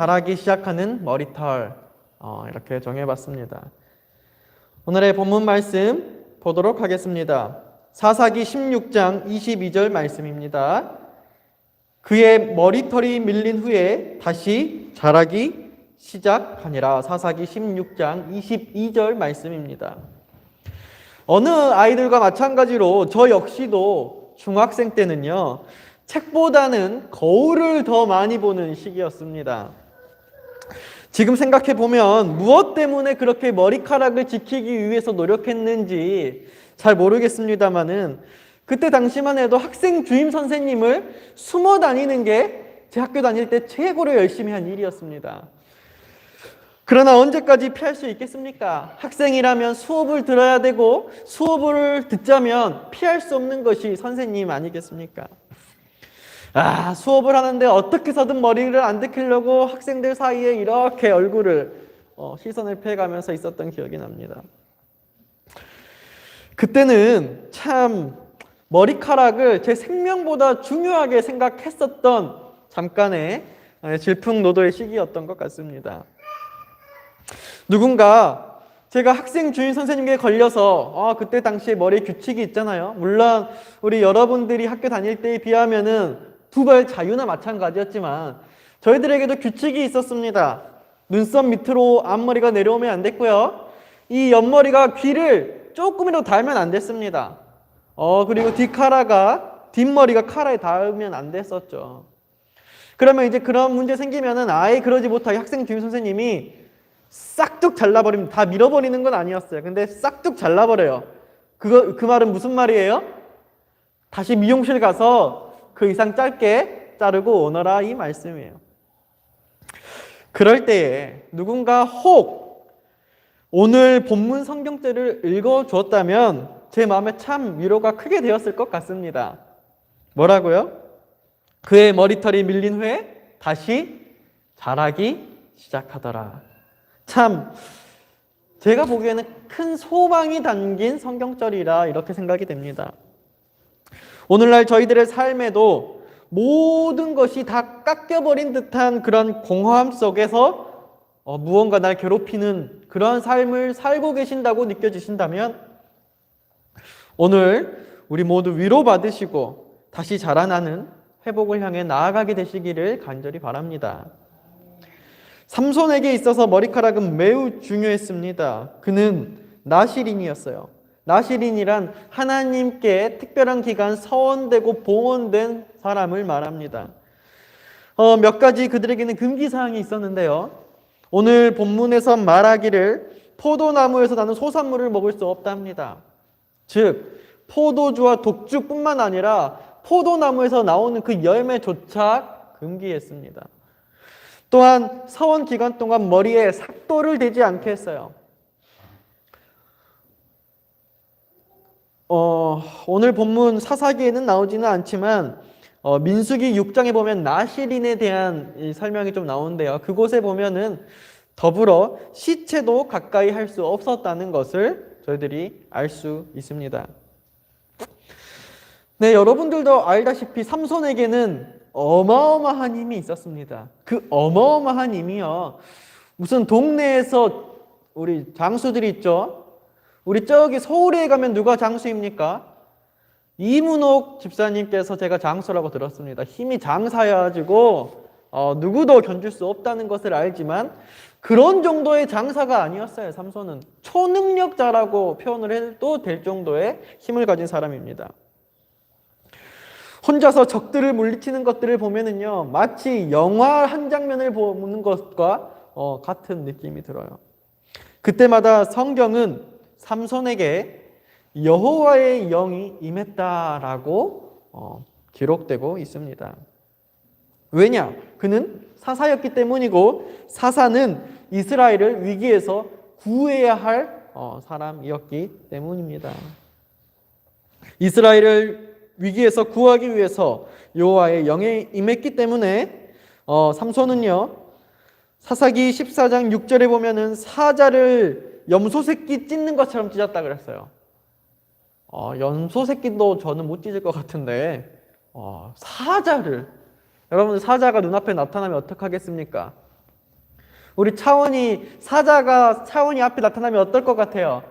자라기 시작하는 머리털, 이렇게 정해봤습니다. 오늘의 본문 말씀 보도록 하겠습니다. 사사기 16장 22절 말씀입니다. 그의 머리털이 밀린 후에 다시 자라기 시작하니라. 사사기 16장 22절 말씀입니다. 어느 아이들과 마찬가지로 저 역시도 중학생 때는요, 책보다는 거울을 더 많이 보는 시기였습니다. 지금 생각해 보면 무엇 때문에 그렇게 머리카락을 지키기 위해서 노력했는지 잘 모르겠습니다만은 그때 당시만 해도 학생 주임 선생님을 숨어 다니는 게 제 학교 다닐 때 최고로 열심히 한 일이었습니다. 그러나 언제까지 피할 수 있겠습니까? 학생이라면 수업을 들어야 되고 수업을 듣자면 피할 수 없는 것이 선생님 아니겠습니까? 수업을 하는데 어떻게 해서든 머리를 안 들키려고 학생들 사이에 이렇게 얼굴을 시선을 피해가면서 있었던 기억이 납니다. 그때는 참 머리카락을 제 생명보다 중요하게 생각했었던 잠깐의 질풍노도의 시기였던 것 같습니다. 누군가 제가 학생 주임 선생님께 걸려서 그때 당시에 머리 규칙이 있잖아요. 물론 우리 여러분들이 학교 다닐 때에 비하면은 두발 자유나 마찬가지였지만 저희들에게도 규칙이 있었습니다. 눈썹 밑으로 앞머리가 내려오면 안 됐고요. 이 옆머리가 귀를 조금이라도 닿으면 안 됐습니다. 그리고 뒷머리가 카라에 닿으면 안 됐었죠. 그러면 이제 그런 문제 생기면은 아예 그러지 못하게 학생 주임 선생님이 싹둑 잘라버립니다. 다 밀어버리는 건 아니었어요. 근데 싹둑 잘라버려요. 그 말은 무슨 말이에요? 다시 미용실 가서 그 이상 짧게 자르고 오너라, 이 말씀이에요. 그럴 때에 누군가 혹 오늘 본문 성경절을 읽어주었다면 제 마음에 참 위로가 크게 되었을 것 같습니다. 뭐라고요? 그의 머리털이 밀린 후에 다시 자라기 시작하더라. 참 제가 보기에는 큰 소망이 담긴 성경절이라 이렇게 생각이 됩니다. 오늘날 저희들의 삶에도 모든 것이 다 깎여버린 듯한 그런 공허함 속에서 무언가 날 괴롭히는 그런 삶을 살고 계신다고 느껴지신다면 오늘 우리 모두 위로받으시고 다시 자라나는 회복을 향해 나아가게 되시기를 간절히 바랍니다. 삼손에게 있어서 머리카락은 매우 중요했습니다. 그는 나실인이었어요. 나실인이란 하나님께 특별한 기간 서원되고 봉헌된 사람을 말합니다. 몇 가지 그들에게는 금기사항이 있었는데요. 오늘 본문에서 말하기를 포도나무에서 나는 소산물을 먹을 수 없답니다. 즉 포도주와 독주뿐만 아니라 포도나무에서 나오는 그 열매조차 금기했습니다. 또한 서원 기간 동안 머리에 삭도를 대지 않게 했어요. 오늘 본문 사사기에는 나오지는 않지만 민수기 6장에 보면 나실인에 대한 이 설명이 좀 나오는데요. 그곳에 보면은 더불어 시체도 가까이 할 수 없었다는 것을 저희들이 알 수 있습니다. 네, 여러분들도 알다시피 삼손에게는 어마어마한 힘이 있었습니다. 그 어마어마한 힘이요, 무슨 동네에서 우리 장수들이 있죠. 우리 저기 서울에 가면 누가 장수입니까? 이문옥 집사님께서 제가 장수라고 들었습니다. 힘이 장사여가지고 누구도 견줄 수 없다는 것을 알지만 그런 정도의 장사가 아니었어요. 삼손은 초능력자라고 표현을 해도 될 정도의 힘을 가진 사람입니다. 혼자서 적들을 물리치는 것들을 보면은요, 마치 영화 한 장면을 보는 것과 같은 느낌이 들어요. 그때마다 성경은 삼손에게 여호와의 영이 임했다라고 기록되고 있습니다. 왜냐? 그는 사사였기 때문이고 사사는 이스라엘을 위기에서 구해야 할 사람이었기 때문입니다. 이스라엘을 위기에서 구하기 위해서 여호와의 영이 임했기 때문에 삼손은요, 사사기 14장 6절에 보면은 사자를 염소 새끼 찢는 것처럼 찢었다 그랬어요. 염소 새끼도 저는 못 찢을 것 같은데 사자를, 여러분들 사자가 눈앞에 나타나면 어떡하겠습니까? 우리 사자가 차원이 앞에 나타나면 어떨 것 같아요?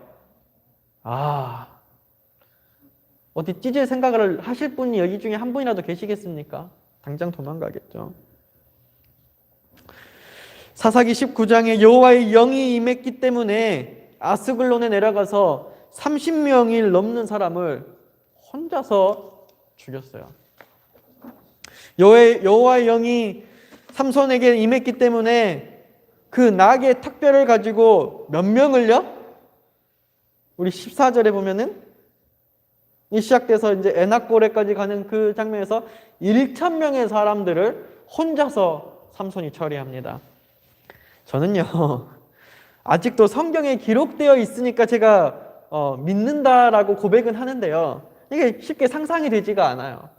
어디 찢을 생각을 하실 분이 여기 중에 한 분이라도 계시겠습니까? 당장 도망가겠죠. 사사기 19장에 여호와의 영이 임했기 때문에 아스글론에 내려가서 30명이 넘는 사람을 혼자서 죽였어요. 여호와의 영이 삼손에게 임했기 때문에 그 나귀의 턱뼈를 가지고 몇 명을요? 우리 14절에 보면은 이 시작돼서 이제 에낙고레까지 가는 그 장면에서 1,000명의 사람들을 혼자서 삼손이 처리합니다. 저는요, 아직도 성경에 기록되어 있으니까 제가 믿는다라고 고백은 하는데요. 이게 쉽게 상상이 되지가 않아요.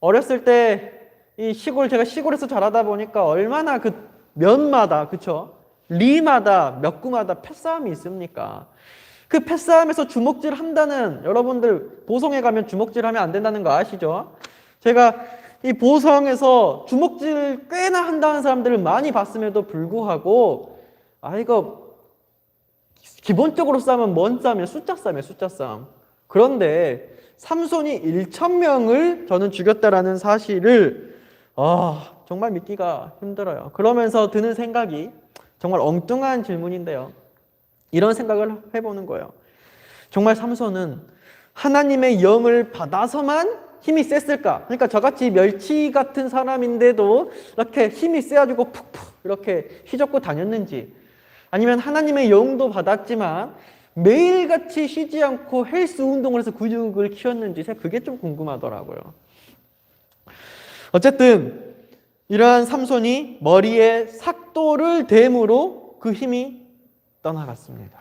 어렸을 때 제가 시골에서 자라다 보니까 얼마나 그 면마다, 그쵸? 리마다, 몇 구마다 패싸움이 있습니까? 그 패싸움에서 주먹질 한다는, 여러분들 보성에 가면 주먹질 하면 안 된다는 거 아시죠? 제가 이 보성에서 주먹질 꽤나 한다는 사람들을 많이 봤음에도 불구하고, 이거 기본적으로 싸움은 뭔 싸움이에요? 숫자 싸움이에요, 숫자 싸움. 그런데 삼손이 1,000명을 저는 죽였다라는 사실을 정말 믿기가 힘들어요. 그러면서 드는 생각이 정말 엉뚱한 질문인데요. 이런 생각을 해보는 거예요. 정말 삼손은 하나님의 영을 받아서만 힘이 셌을까? 그러니까 저같이 멸치 같은 사람인데도 이렇게 힘이 세가지고 푹푹 이렇게 휘젓고 다녔는지, 아니면 하나님의 영도 받았지만 매일같이 쉬지 않고 헬스 운동을 해서 근육을 키웠는지, 그게 좀 궁금하더라고요. 어쨌든 이러한 삼손이 머리에 삭도를 댐으로 그 힘이 떠나갔습니다.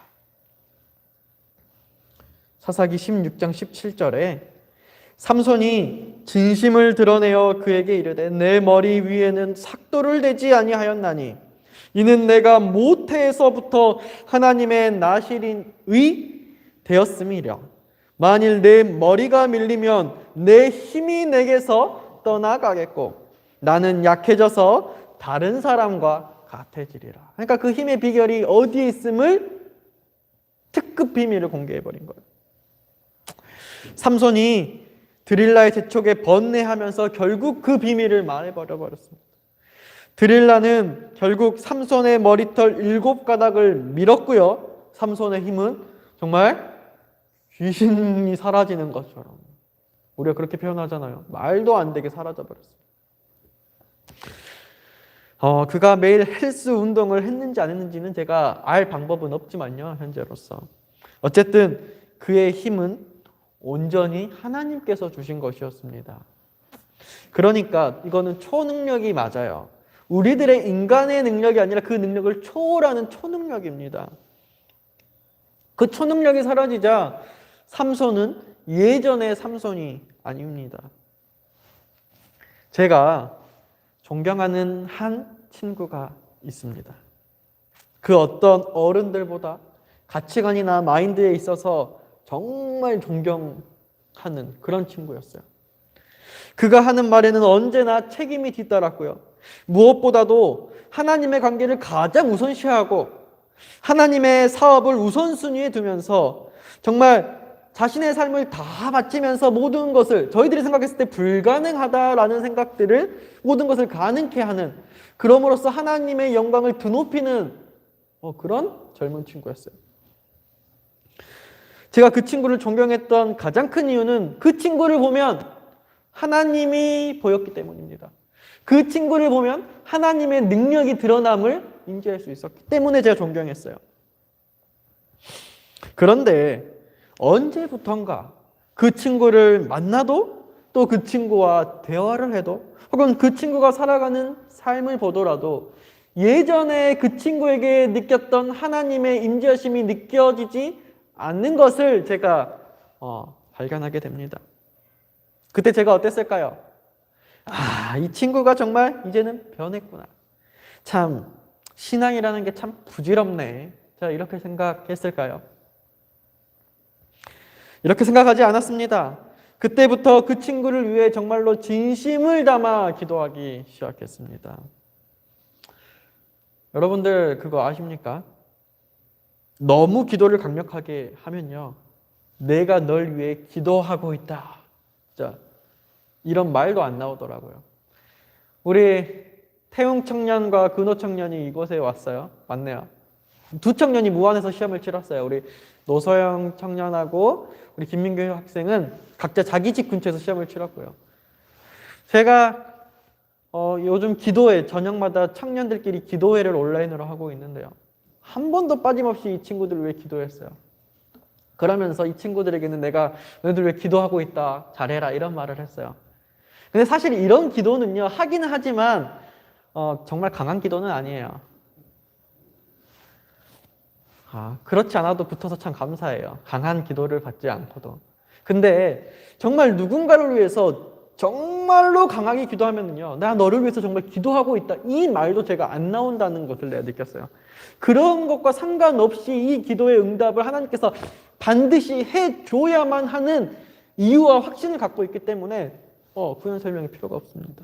사사기 16장 17절에 삼손이 진심을 드러내어 그에게 이르되 내 머리 위에는 삭도를 대지 아니하였나니 이는 내가 모태에서부터 하나님의 나실인의 되었음이랴. 만일 내 머리가 밀리면 내 힘이 내게서 떠나가겠고 나는 약해져서 다른 사람과 같아지리라. 그러니까 그 힘의 비결이 어디에 있음을 특급 비밀을 공개해버린 거예요. 삼손이 드릴라의 재촉에 번뇌하면서 결국 그 비밀을 말해버렸습니다. 드릴라는 결국 삼손의 머리털 7가닥을 밀었고요. 삼손의 힘은 정말 귀신이 사라지는 것처럼, 우리가 그렇게 표현하잖아요. 말도 안 되게 사라져버렸습니다. 그가 매일 헬스 운동을 했는지 안 했는지는 제가 알 방법은 없지만요, 현재로서. 어쨌든 그의 힘은 온전히 하나님께서 주신 것이었습니다. 그러니까 이거는 초능력이 맞아요. 우리들의 인간의 능력이 아니라 그 능력을 초월하는 초능력입니다. 그 초능력이 사라지자 삼손은 예전의 삼손이 아닙니다. 제가 존경하는 한 친구가 있습니다. 그 어떤 어른들보다 가치관이나 마인드에 있어서 정말 존경하는 그런 친구였어요. 그가 하는 말에는 언제나 책임이 뒤따랐고요. 무엇보다도 하나님의 관계를 가장 우선시하고 하나님의 사업을 우선순위에 두면서 정말 자신의 삶을 다 바치면서 모든 것을, 저희들이 생각했을 때 불가능하다라는 생각들을 모든 것을 가능케 하는, 그럼으로써 하나님의 영광을 드높이는 그런 젊은 친구였어요. 제가 그 친구를 존경했던 가장 큰 이유는 그 친구를 보면 하나님이 보였기 때문입니다. 그 친구를 보면 하나님의 능력이 드러남을 인지할 수 있었기 때문에 제가 존경했어요. 그런데 언제부턴가 그 친구를 만나도, 또 그 친구와 대화를 해도, 혹은 그 친구가 살아가는 삶을 보더라도 예전에 그 친구에게 느꼈던 하나님의 임재하심이 느껴지지 않는 것을 제가 발견하게 됩니다. 그때 제가 어땠을까요? 이 친구가 정말 이제는 변했구나. 참 신앙이라는 게 참 부질없네. 제가 이렇게 생각했을까요? 이렇게 생각하지 않았습니다. 그때부터 그 친구를 위해 정말로 진심을 담아 기도하기 시작했습니다. 여러분들 그거 아십니까? 너무 기도를 강력하게 하면요, 내가 널 위해 기도하고 있다, 진짜 이런 말도 안 나오더라고요. 우리 태웅 청년과 근호 청년이 이곳에 왔어요. 맞네요. 두 청년이 무안에서 시험을 치렀어요. 우리 노서영 청년하고 우리 김민규 학생은 각자 자기 집 근처에서 시험을 치렀고요. 제가 요즘 기도회, 저녁마다 청년들끼리 기도회를 온라인으로 하고 있는데요, 한 번도 빠짐없이 이 친구들을 위해 기도했어요. 그러면서 이 친구들에게는 내가 너희들 왜 기도하고 있다, 잘해라, 이런 말을 했어요. 근데 사실 이런 기도는요, 하기는 하지만 정말 강한 기도는 아니에요. 그렇지 않아도 붙어서 참 감사해요. 강한 기도를 받지 않고도. 근데 정말 누군가를 위해서 정말로 강하게 기도하면요, 나 너를 위해서 정말 기도하고 있다, 이 말도 제가 안 나온다는 것을 내가 느꼈어요. 그런 것과 상관없이 이 기도의 응답을 하나님께서 반드시 해줘야만 하는 이유와 확신을 갖고 있기 때문에 부연 설명이 필요가 없습니다.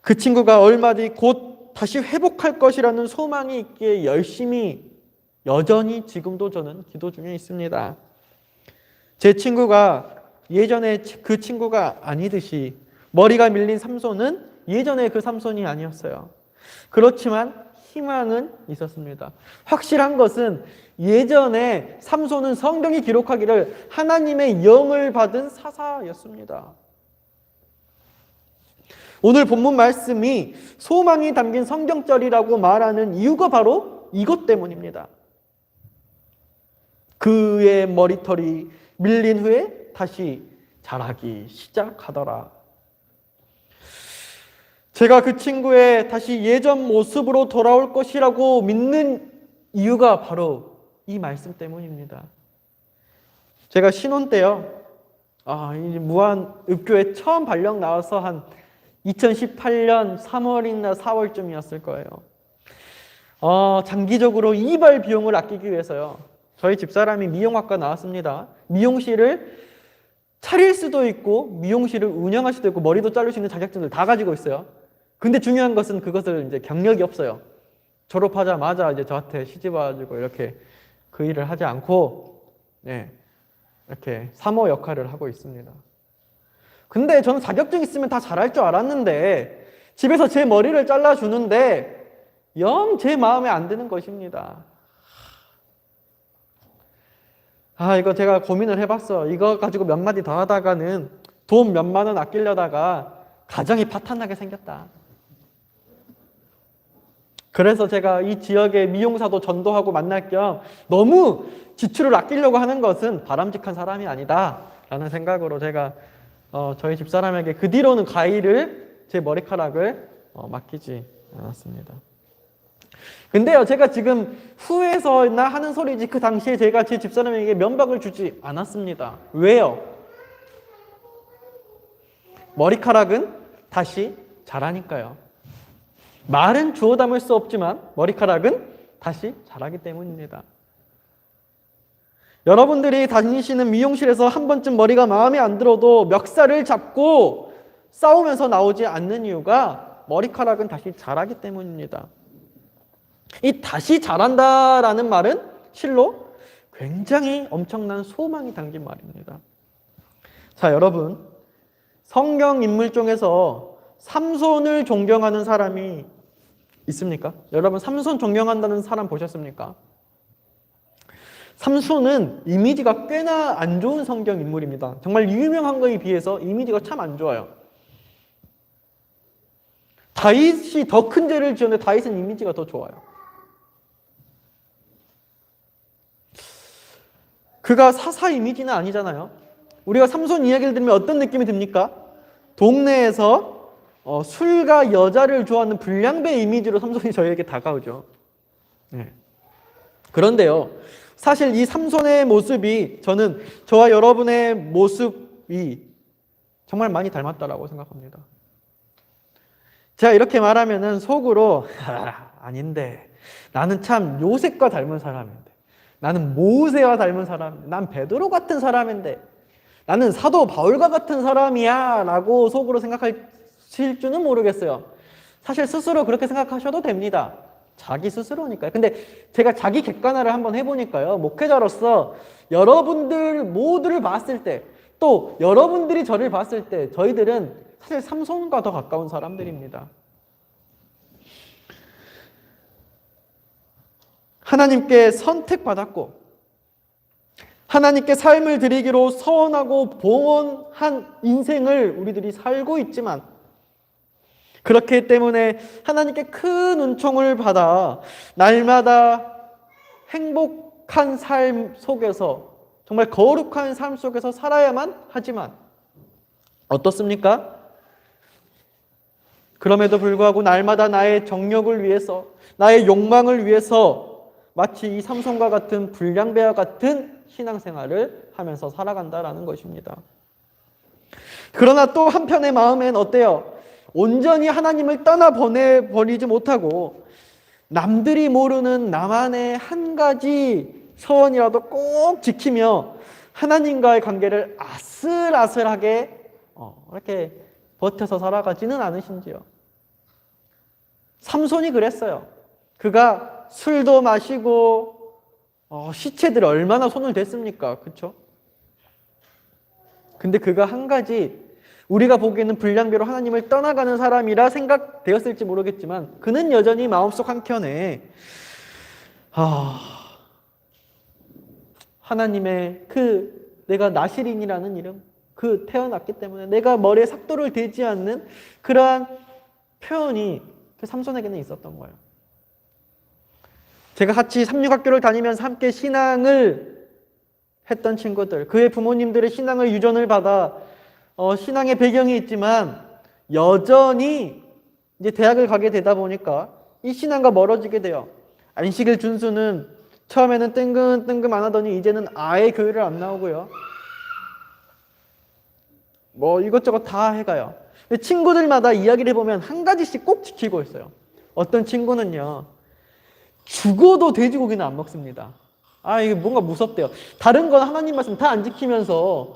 그 친구가 얼마 뒤 곧 다시 회복할 것이라는 소망이 있기에 열심히, 여전히 지금도 저는 기도 중에 있습니다. 제 친구가 예전에 그 친구가 아니듯이 머리가 밀린 삼손은 예전에 그 삼손이 아니었어요. 그렇지만 희망은 있었습니다. 확실한 것은 예전에 삼손은 성경이 기록하기를 하나님의 영을 받은 사사였습니다. 오늘 본문 말씀이 소망이 담긴 성경절이라고 말하는 이유가 바로 이것 때문입니다. 그의 머리털이 밀린 후에 다시 자라기 시작하더라. 제가 그 친구의 다시 예전 모습으로 돌아올 것이라고 믿는 이유가 바로 이 말씀 때문입니다. 제가 신혼 때요, 무한 읍교에 처음 발령 나와서 한 2018년 3월이나 4월쯤이었을 거예요. 장기적으로 이발 비용을 아끼기 위해서요, 저희 집사람이 미용학과 나왔습니다. 미용실을 차릴 수도 있고 미용실을 운영할 수도 있고 머리도 자를 수 있는 자격증을 다 가지고 있어요. 근데 중요한 것은 그것을 이제 경력이 없어요. 졸업하자마자 이제 저한테 시집 와가지고 이렇게 그 일을 하지 않고 이렇게 사모 역할을 하고 있습니다. 근데 저는 자격증 있으면 다 잘할 줄 알았는데 집에서 제 머리를 잘라주는데 영 제 마음에 안 드는 것입니다. 이거 제가 고민을 해봤어. 이거 가지고 몇 마디 더 하다가는 돈 몇만 원 아끼려다가 가정이 파탄나게 생겼다. 그래서 제가 이 지역의 미용사도 전도하고 만날 겸 너무 지출을 아끼려고 하는 것은 바람직한 사람이 아니다 라는 생각으로 제가 저희 집사람에게 그 뒤로는 가위를, 제 머리카락을 맡기지 않았습니다. 근데요, 제가 지금 후회해서나 하는 소리지 그 당시에 제가 제 집사람에게 면박을 주지 않았습니다. 왜요? 머리카락은 다시 자라니까요. 말은 주워 담을 수 없지만 머리카락은 다시 자라기 때문입니다. 여러분들이 다니시는 미용실에서 한 번쯤 머리가 마음에 안 들어도 멱살을 잡고 싸우면서 나오지 않는 이유가 머리카락은 다시 자라기 때문입니다. 이 다시 자란다라는 말은 실로 굉장히 엄청난 소망이 담긴 말입니다. 자, 여러분, 성경 인물 중에서 삼손을 존경하는 사람이 있습니까? 여러분, 삼손 존경한다는 사람 보셨습니까? 삼손은 이미지가 꽤나 안 좋은 성경 인물입니다. 정말 유명한 거에 비해서 이미지가 참 안 좋아요. 다윗이 더 큰 죄를 지었는데 다윗은 이미지가 더 좋아요. 그가 사사 이미지는 아니잖아요. 우리가 삼손 이야기를 들으면 어떤 느낌이 듭니까? 동네에서 술과 여자를 좋아하는 불량배 이미지로 삼손이 저희에게 다가오죠. 그런데요, 사실 이 삼손의 모습이 저는 저와 여러분의 모습이 정말 많이 닮았다라고 생각합니다. 제가 이렇게 말하면은 속으로 아닌데 나는 참 요셉과 닮은 사람인데 나는 모세와 닮은 사람, 난 베드로 같은 사람인데, 나는 사도 바울과 같은 사람이야 라고 속으로 생각하실 줄은 모르겠어요. 사실 스스로 그렇게 생각하셔도 됩니다. 자기 스스로니까요. 근데 제가 자기 객관화를 한번 해보니까요, 목회자로서 여러분들 모두를 봤을 때, 또 여러분들이 저를 봤을 때 저희들은 사실 삼손과 더 가까운 사람들입니다. 하나님께 선택받았고 하나님께 삶을 드리기로 서원하고 봉헌한 인생을 우리들이 살고 있지만, 그렇기 때문에 하나님께 큰 은총을 받아 날마다 행복한 삶 속에서, 정말 거룩한 삶 속에서 살아야만 하지만 어떻습니까? 그럼에도 불구하고 날마다 나의 정욕을 위해서, 나의 욕망을 위해서 마치 이 삼손과 같은 불량배와 같은 신앙생활을 하면서 살아간다라는 것입니다. 그러나 또 한편의 마음엔 어때요? 온전히 하나님을 떠나보내버리지 못하고 남들이 모르는 나만의 한 가지 서원이라도 꼭 지키며 하나님과의 관계를 아슬아슬하게 이렇게 버텨서 살아가지는 않으신지요? 삼손이 그랬어요. 그가 술도 마시고 시체들 얼마나 손을 댔습니까? 그렇죠? 근데 그가 한 가지, 우리가 보기에는 불량배로 하나님을 떠나가는 사람이라 생각되었을지 모르겠지만 그는 여전히 마음속 한켠에 하나님의 내가 나시린이라는 이름, 태어났기 때문에 내가 머리에 삭도를 대지 않는 그러한 표현이 그 삼손에게는 있었던 거예요. 제가 같이 삼육학교를 다니면서 함께 신앙을 했던 친구들, 그의 부모님들의 신앙을 유전을 받아 신앙의 배경이 있지만 여전히 이제 대학을 가게 되다 보니까 이 신앙과 멀어지게 돼요. 안식일 준수는 처음에는 뜬금 안 하더니 이제는 아예 교회를 안 나오고요. 이것저것 다 해가요. 근데 친구들마다 이야기를 해보면 한 가지씩 꼭 지키고 있어요. 어떤 친구는요, 죽어도 돼지고기는 안 먹습니다. 이게 뭔가 무섭대요. 다른 건 하나님 말씀 다 안 지키면서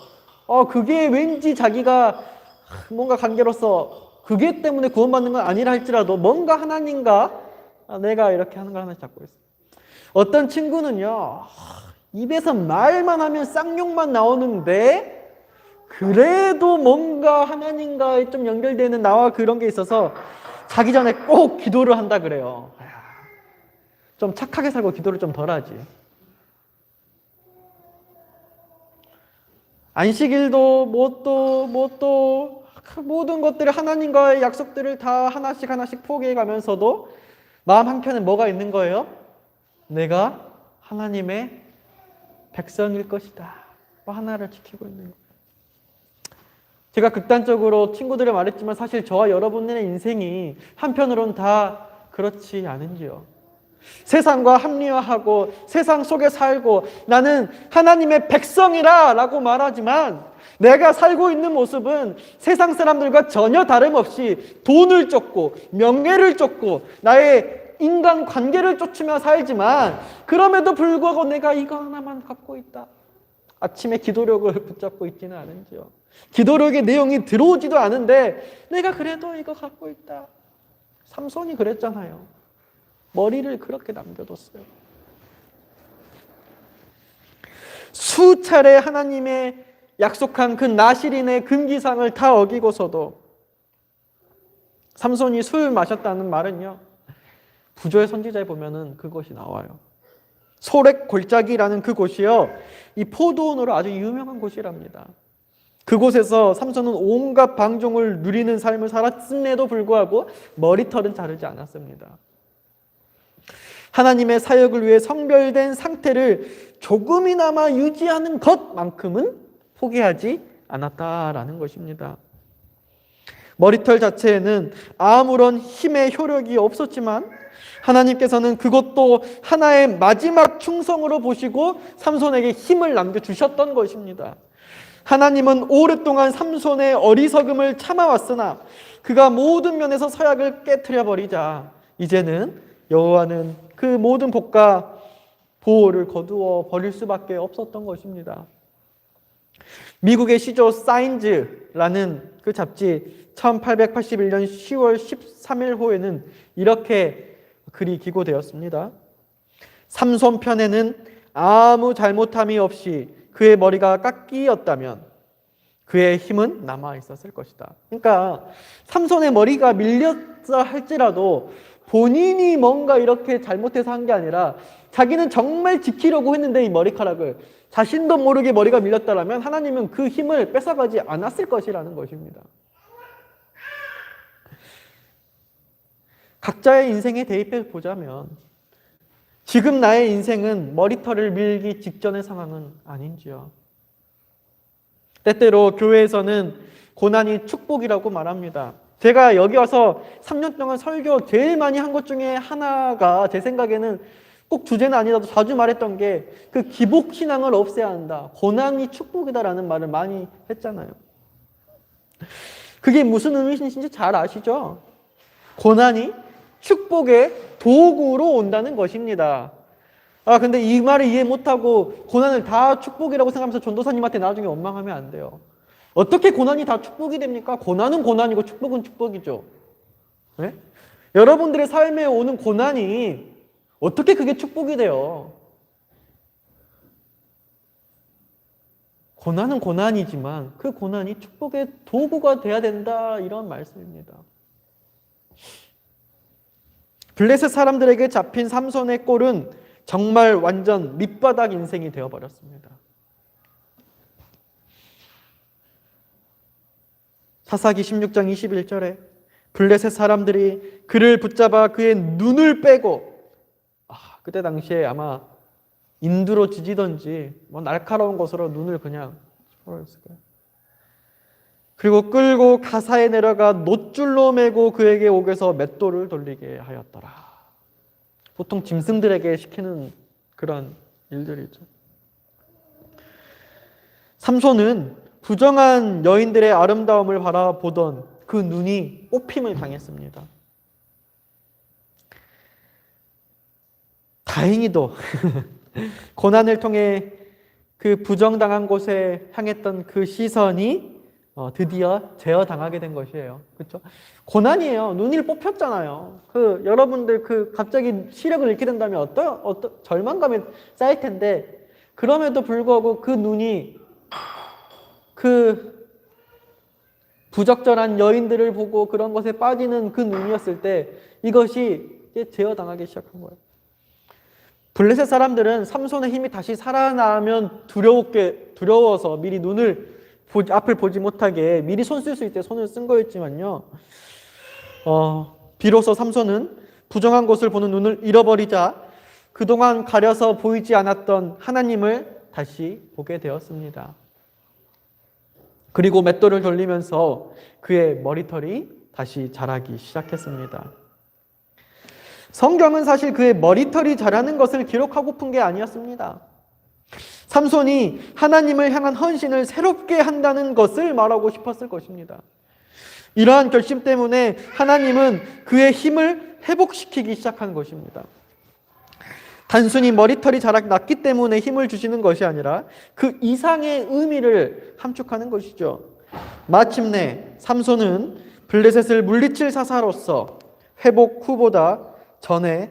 그게 왠지 자기가 뭔가 관계로서 그게 때문에 구원받는 건 아니라 할지라도 뭔가 하나님과 내가 이렇게 하는 걸 하나씩 잡고 있어요. 어떤 친구는요, 입에서 말만 하면 쌍욕만 나오는데 그래도 뭔가 하나님과 좀 연결되는 나와 그런 게 있어서 자기 전에 꼭 기도를 한다 그래요. 좀 착하게 살고 기도를 좀 덜 하지. 안식일도 모든 것들을, 하나님과의 약속들을 다 하나씩 포기해 가면서도 마음 한켠에 뭐가 있는 거예요? 내가 하나님의 백성일 것이다. 하나를 지키고 있는 거예요. 제가 극단적으로 친구들에 말했지만 사실 저와 여러분의 인생이 한편으로는 다 그렇지 않은지요. 세상과 합리화하고 세상 속에 살고 나는 하나님의 백성이라 라고 말하지만 내가 살고 있는 모습은 세상 사람들과 전혀 다름없이 돈을 쫓고 명예를 쫓고 나의 인간 관계를 쫓으며 살지만 그럼에도 불구하고 내가 이거 하나만 갖고 있다. 아침에 기도력을 붙잡고 있지는 않은지요. 기도력의 내용이 들어오지도 않은데 내가 그래도 이거 갖고 있다. 삼손이 그랬잖아요. 머리를 그렇게 남겨뒀어요. 수차례 하나님의 약속한 그 나시린의 금기상을 다 어기고서도 삼손이 술 마셨다는 말은요, 부조의 선지자에 보면은 그것이 나와요. 소렉 골짜기라는 그곳이요, 이 포도원으로 아주 유명한 곳이랍니다. 그곳에서 삼손은 온갖 방종을 누리는 삶을 살았음에도 불구하고 머리털은 자르지 않았습니다. 하나님의 사역을 위해 성별된 상태를 조금이나마 유지하는 것만큼은 포기하지 않았다라는 것입니다. 머리털 자체에는 아무런 힘의 효력이 없었지만 하나님께서는 그것도 하나의 마지막 충성으로 보시고 삼손에게 힘을 남겨주셨던 것입니다. 하나님은 오랫동안 삼손의 어리석음을 참아왔으나 그가 모든 면에서 서약을 깨트려 버리자 이제는 여호와는 그 모든 복과 보호를 거두어 버릴 수밖에 없었던 것입니다. 미국의 시조 사인즈라는 그 잡지 1881년 10월 13일호에는 이렇게 글이 기고되었습니다. 삼손 편에는 아무 잘못함이 없이 그의 머리가 깎이었다면 그의 힘은 남아 있었을 것이다. 그러니까 삼손의 머리가 밀렸다 할지라도 본인이 뭔가 이렇게 잘못해서 한 게 아니라 자기는 정말 지키려고 했는데 이 머리카락을 자신도 모르게 머리가 밀렸다라면 하나님은 그 힘을 뺏어가지 않았을 것이라는 것입니다. 각자의 인생에 대입해 보자면 지금 나의 인생은 머리털을 밀기 직전의 상황은 아닌지요. 때때로 교회에서는 고난이 축복이라고 말합니다. 제가 여기 와서 3년 동안 설교 제일 많이 한 것 중에 하나가 제 생각에는 꼭 주제는 아니라도 자주 말했던 게 그 기복 신앙을 없애야 한다. 고난이 축복이다라는 말을 많이 했잖아요. 그게 무슨 의미인지 잘 아시죠? 고난이 축복의 도구로 온다는 것입니다. 근데 이 말을 이해 못하고 고난을 다 축복이라고 생각하면서 전도사님한테 나중에 원망하면 안 돼요. 어떻게 고난이 다 축복이 됩니까? 고난은 고난이고 축복은 축복이죠. 네? 여러분들의 삶에 오는 고난이 어떻게 그게 축복이 돼요? 고난은 고난이지만 그 고난이 축복의 도구가 돼야 된다, 이런 말씀입니다. 블레셋 사람들에게 잡힌 삼손의 꼴은 정말 완전 밑바닥 인생이 되어버렸습니다. 사사기 16장 21절에 블레셋 사람들이 그를 붙잡아 그의 눈을 빼고, 그때 당시에 아마 인두로 지지던지 날카로운 것으로 눈을 그냥 쳐버렸을 거예요. 그리고 끌고 가사에 내려가 놋줄로 매고 그에게 옥에서 맷돌을 돌리게 하였더라. 보통 짐승들에게 시키는 그런 일들이죠. 삼손은 부정한 여인들의 아름다움을 바라보던 그 눈이 뽑힘을 당했습니다. 다행히도 고난을 통해 그 부정당한 곳에 향했던 그 시선이 드디어 제어당하게 된 것이에요. 그렇죠? 고난이에요. 눈이 뽑혔잖아요. 여러분들 갑자기 시력을 잃게 된다면 어떤 절망감에 쌓일 텐데, 그럼에도 불구하고 그 눈이 그 부적절한 여인들을 보고 그런 것에 빠지는 그 눈이었을 때 이것이 이제 제어당하기 시작한 거예요. 블레셋 사람들은 삼손의 힘이 다시 살아나면 두려워서 미리 앞을 보지 못하게 미리 손 쓸 수 있게 손을 쓴 거였지만요. 비로소 삼손은 부정한 것을 보는 눈을 잃어버리자 그동안 가려서 보이지 않았던 하나님을 다시 보게 되었습니다. 그리고 맷돌을 돌리면서 그의 머리털이 다시 자라기 시작했습니다. 성경은 사실 그의 머리털이 자라는 것을 기록하고픈 게 아니었습니다. 삼손이 하나님을 향한 헌신을 새롭게 한다는 것을 말하고 싶었을 것입니다. 이러한 결심 때문에 하나님은 그의 힘을 회복시키기 시작한 것입니다. 단순히 머리털이 자라났기 때문에 힘을 주시는 것이 아니라 그 이상의 의미를 함축하는 것이죠. 마침내 삼손은 블레셋을 물리칠 사사로서 회복 후보다 전에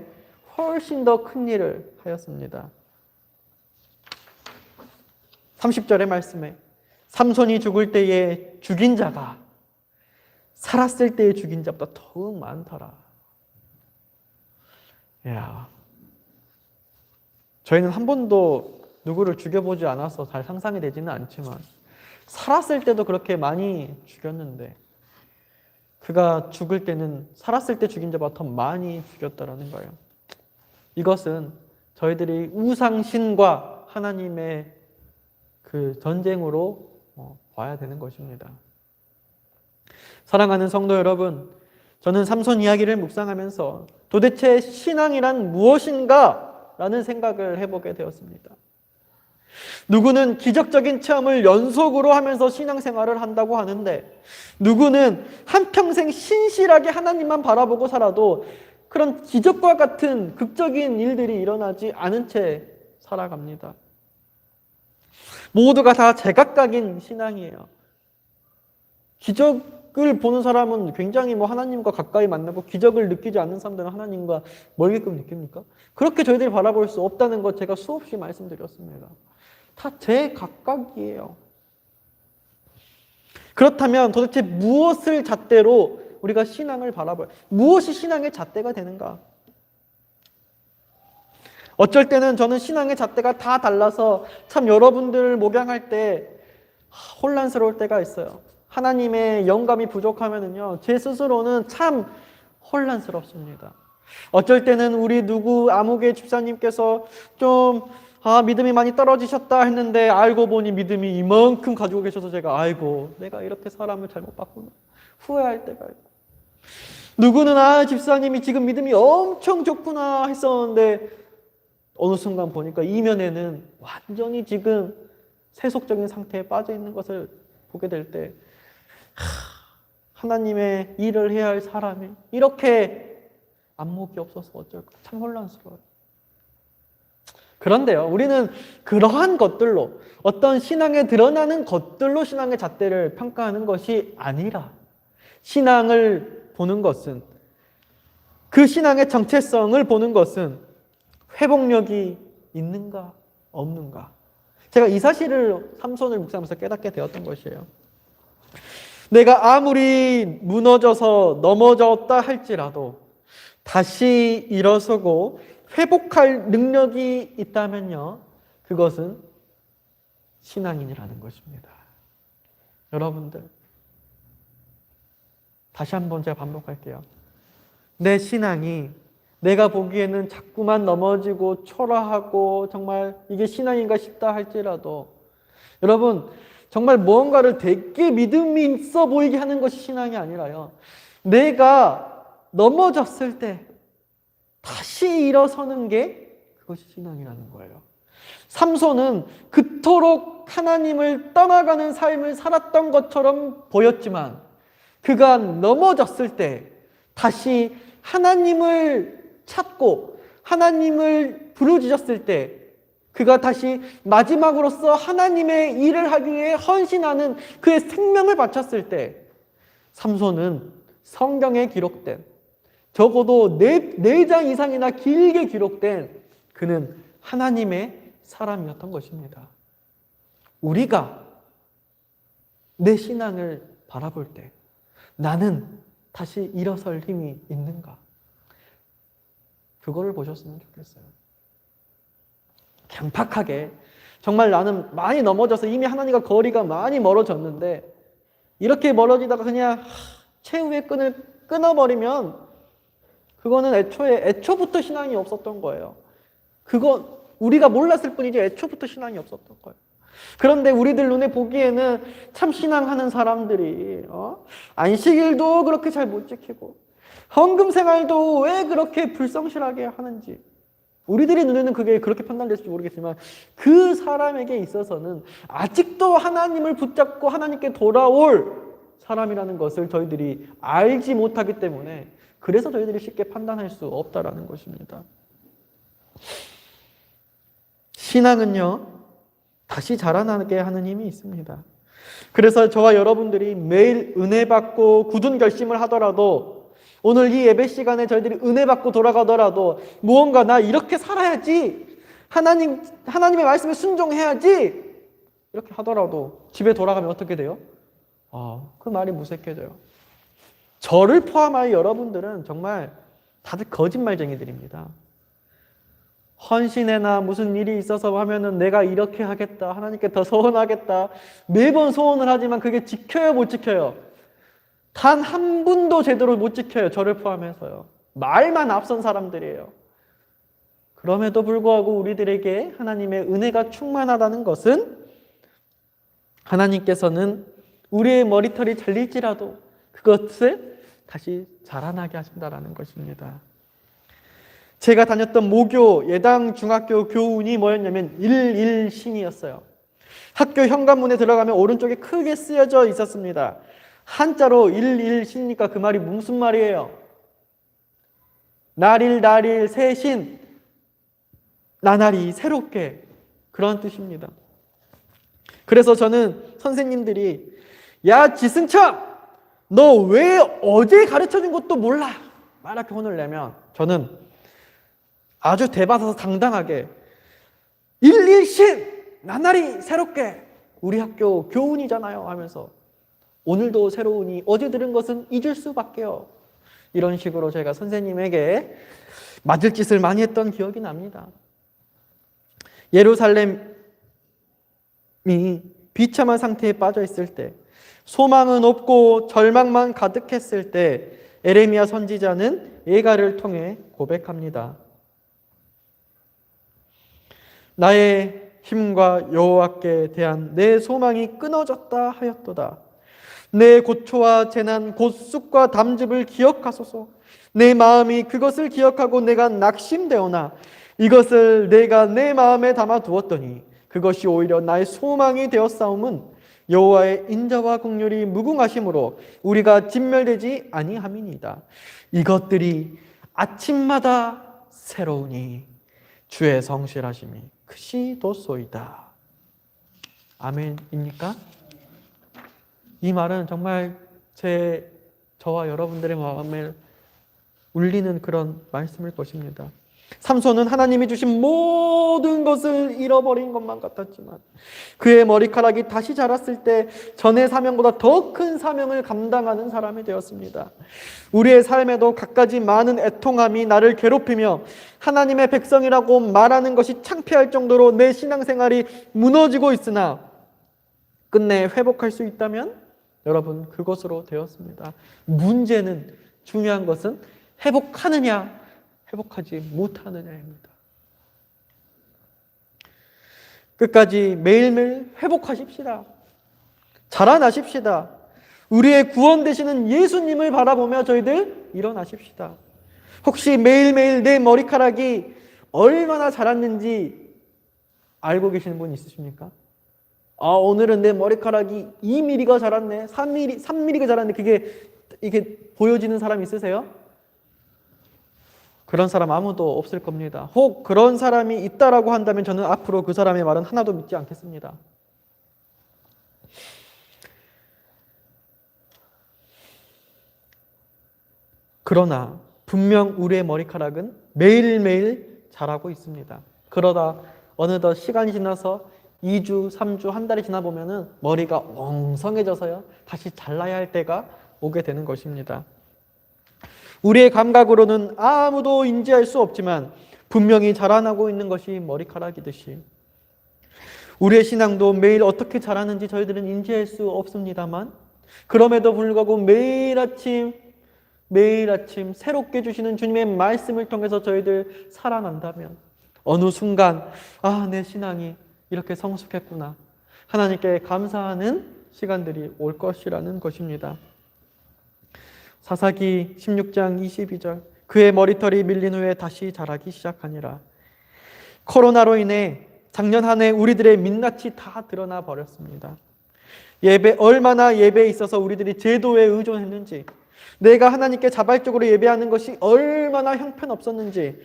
훨씬 더 큰 일을 하였습니다. 30절의 말씀에 삼손이 죽을 때에 죽인 자가 살았을 때에 죽인 자보다 더욱 많더라. 저희는 한 번도 누구를 죽여보지 않아서 잘 상상이 되지는 않지만 살았을 때도 그렇게 많이 죽였는데 그가 죽을 때는 살았을 때 죽인 자보다 더 많이 죽였다라는 거예요. 이것은 저희들이 우상신과 하나님의 그 전쟁으로 봐야 되는 것입니다. 사랑하는 성도 여러분, 저는 삼손 이야기를 묵상하면서 도대체 신앙이란 무엇인가? 라는 생각을 해보게 되었습니다. 누구는 기적적인 체험을 연속으로 하면서 신앙생활을 한다고 하는데, 누구는 한평생 신실하게 하나님만 바라보고 살아도 그런 기적과 같은 극적인 일들이 일어나지 않은 채 살아갑니다. 모두가 다 제각각인 신앙이에요. 기적을 보는 사람은 굉장히 하나님과 가까이 만나고 기적을 느끼지 않는 사람들은 하나님과 멀게끔 느낍니까? 그렇게 저희들이 바라볼 수 없다는 것 제가 수없이 말씀드렸습니다. 다 제각각이에요. 그렇다면 도대체 무엇을 잣대로 우리가 신앙을 바라봐요? 무엇이 신앙의 잣대가 되는가? 어쩔 때는 저는 신앙의 잣대가 다 달라서 참 여러분들 목양할 때 혼란스러울 때가 있어요. 하나님의 영감이 부족하면은요, 제 스스로는 참 혼란스럽습니다. 어쩔 때는 우리 누구 아무개 집사님께서 좀 믿음이 많이 떨어지셨다 했는데 알고 보니 믿음이 이만큼 가지고 계셔서 제가 아이고 내가 이렇게 사람을 잘못 봤구나 후회할 때가 있고, 누구는 집사님이 지금 믿음이 엄청 좋구나 했었는데 어느 순간 보니까 이면에는 완전히 지금 세속적인 상태에 빠져 있는 것을 보게 될 때 하나님의 일을 해야 할 사람이 이렇게 안목이 없어서 어쩔까 참 혼란스러워요. 그런데요, 우리는 그러한 것들로 어떤 신앙에 드러나는 것들로 신앙의 잣대를 평가하는 것이 아니라 신앙을 보는 것은, 그 신앙의 정체성을 보는 것은 회복력이 있는가 없는가. 제가 이 사실을 삼손을 묵상하면서 깨닫게 되었던 것이에요. 내가 아무리 무너져서 넘어졌다 할지라도 다시 일어서고 회복할 능력이 있다면요, 그것은 신앙인이라는 것입니다. 여러분들, 다시 한번 제가 반복할게요. 내 신앙이 내가 보기에는 자꾸만 넘어지고 초라하고 정말 이게 신앙인가 싶다 할지라도 여러분, 정말 무언가를 되게 믿음이 있어 보이게 하는 것이 신앙이 아니라요, 내가 넘어졌을 때 다시 일어서는 게 그것이 신앙이라는 거예요. 삼손은 그토록 하나님을 떠나가는 삶을 살았던 것처럼 보였지만 그가 넘어졌을 때 다시 하나님을 찾고 하나님을 부르짖었을 때, 그가 다시 마지막으로서 하나님의 일을 하기 위해 헌신하는 그의 생명을 바쳤을 때 삼손은 성경에 기록된, 적어도 4장 이상이나 길게 기록된 그는 하나님의 사람이었던 것입니다. 우리가 내 신앙을 바라볼 때 나는 다시 일어설 힘이 있는가? 그거를 보셨으면 좋겠어요. 강팍하게 정말 나는 많이 넘어져서 이미 하나님과 거리가 많이 멀어졌는데 이렇게 멀어지다가 그냥 최후의 끈을 끊어버리면 그거는 애초부터 신앙이 없었던 거예요. 그거 우리가 몰랐을 뿐이지 애초부터 신앙이 없었던 거예요. 그런데 우리들 눈에 보기에는 참 신앙하는 사람들이 안식일도 그렇게 잘 못 지키고 헌금 생활도 왜 그렇게 불성실하게 하는지, 우리들의 눈에는 그게 그렇게 판단될지 모르겠지만 그 사람에게 있어서는 아직도 하나님을 붙잡고 하나님께 돌아올 사람이라는 것을 저희들이 알지 못하기 때문에 그래서 저희들이 쉽게 판단할 수 없다라는 것입니다. 신앙은요, 다시 자라나게 하는 힘이 있습니다. 그래서 저와 여러분들이 매일 은혜 받고 굳은 결심을 하더라도, 오늘 이 예배 시간에 저희들이 은혜 받고 돌아가더라도 무언가 나 이렇게 살아야지, 하나님의 말씀에 순종해야지 이렇게 하더라도 집에 돌아가면 어떻게 돼요? 그 말이 무색해져요. 저를 포함하여 여러분들은 정말 다들 거짓말쟁이들입니다. 헌신회나 무슨 일이 있어서 하면은 내가 이렇게 하겠다, 하나님께 더 소원하겠다, 매번 소원을 하지만 그게 지켜요, 못 지켜요? 단 한 분도 제대로 못 지켜요. 저를 포함해서요. 말만 앞선 사람들이에요. 그럼에도 불구하고 우리들에게 하나님의 은혜가 충만하다는 것은 하나님께서는 우리의 머리털이 잘릴지라도 그것을 다시 자라나게 하신다는 것입니다. 제가 다녔던 모교 예당 중학교 교훈이 뭐였냐면 11신이었어요. 학교 현관문에 들어가면 오른쪽에 크게 쓰여져 있었습니다. 한자로 11신이니까 그 말이 무슨 말이에요? 날일, 날일, 새신. 나날이 새롭게, 그런 뜻입니다. 그래서 저는 선생님들이 야 지승철 너 왜 어제 가르쳐준 것도 몰라 막 이렇게 혼을 내면 저는 아주 대받아서 당당하게 일일신 나날이 새롭게 우리 학교 교훈이잖아요 하면서 오늘도 새로우니 어제 들은 것은 잊을 수밖에요. 이런 식으로 제가 선생님에게 맞을 짓을 많이 했던 기억이 납니다. 예루살렘이 비참한 상태에 빠져 있을 때, 소망은 없고 절망만 가득했을 때 에레미야 선지자는 예가를 통해 고백합니다. 나의 힘과 여호와께 대한 내 소망이 끊어졌다 하였도다. 내 고초와 재난 곧 쑥과 담즙을 기억하소서. 내 마음이 그것을 기억하고 내가 낙심되오나 이것을 내가 내 마음에 담아 두었더니 그것이 오히려 나의 소망이 되었사옴은 여호와의 인자와 긍휼이 무궁하심으로 우리가 진멸되지 아니함이니이다. 이것들이 아침마다 새로우니 주의 성실하심이 크시도소이다. 아멘입니까? 이 말은 정말 저와 여러분들의 마음을 울리는 그런 말씀일 것입니다. 삼손은 하나님이 주신 모든 것을 잃어버린 것만 같았지만 그의 머리카락이 다시 자랐을 때 전의 사명보다 더 큰 사명을 감당하는 사람이 되었습니다. 우리의 삶에도 갖가지 많은 애통함이 나를 괴롭히며 하나님의 백성이라고 말하는 것이 창피할 정도로 내 신앙생활이 무너지고 있으나 끝내 회복할 수 있다면 여러분 그것으로 되었습니다. 문제는, 중요한 것은 회복하느냐 회복하지 못하느냐입니다. 끝까지 매일매일 회복하십시다. 자라나십시다. 우리의 구원 되시는 예수님을 바라보며 저희들 일어나십시다. 혹시 매일매일 내 머리카락이 얼마나 자랐는지 알고 계시는 분 있으십니까? 오늘은 내 머리카락이 2mm가 자랐네, 3mm가 자랐네. 이게 보여지는 사람 있으세요? 그런 사람 아무도 없을 겁니다. 혹 그런 사람이 있다라고 한다면 저는 앞으로 그 사람의 말은 하나도 믿지 않겠습니다. 그러나 분명 우리의 머리카락은 매일매일 자라고 있습니다. 그러다 어느덧 시간이 지나서 2주, 3주, 한 달이 지나 보면은 머리가 엉성해져서요. 다시 잘라야 할 때가 오게 되는 것입니다. 우리의 감각으로는 아무도 인지할 수 없지만 분명히 자라나고 있는 것이 머리카락이듯이 우리의 신앙도 매일 어떻게 자라는지 저희들은 인지할 수 없습니다만 그럼에도 불구하고 매일 아침 새롭게 주시는 주님의 말씀을 통해서 저희들 살아난다면 어느 순간 내 신앙이 이렇게 성숙했구나, 하나님께 감사하는 시간들이 올 것이라는 것입니다. 사사기 16장 22절 그의 머리털이 밀린 후에 다시 자라기 시작하니라. 코로나로 인해 작년 한 해 우리들의 민낯이 다 드러나 버렸습니다. 얼마나 예배에 있어서 우리들이 제도에 의존했는지, 내가 하나님께 자발적으로 예배하는 것이 얼마나 형편없었는지,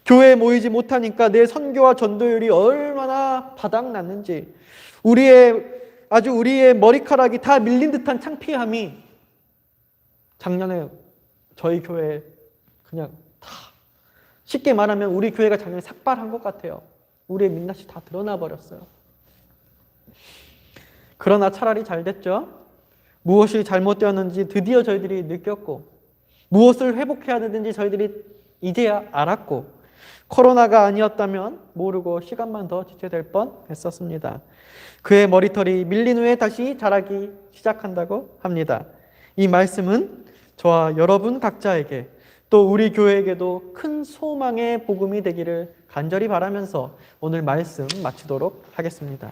교회에 모이지 못하니까 내 선교와 전도율이 얼마나 바닥났는지, 우리의 머리카락이 다 밀린 듯한 창피함이 작년에 저희 교회에 그냥 다, 쉽게 말하면 우리 교회가 작년에 삭발한 것 같아요. 우리의 민낯이 다 드러나 버렸어요. 그러나 차라리 잘 됐죠. 무엇이 잘못되었는지 드디어 저희들이 느꼈고 무엇을 회복해야 되는지 저희들이 이제야 알았고 코로나가 아니었다면 모르고 시간만 더 지체될 뻔했었습니다. 그의 머리털이 밀린 후에 다시 자라기 시작한다고 합니다. 이 말씀은 저와 여러분 각자에게 또 우리 교회에게도 큰 소망의 복음이 되기를 간절히 바라면서 오늘 말씀 마치도록 하겠습니다.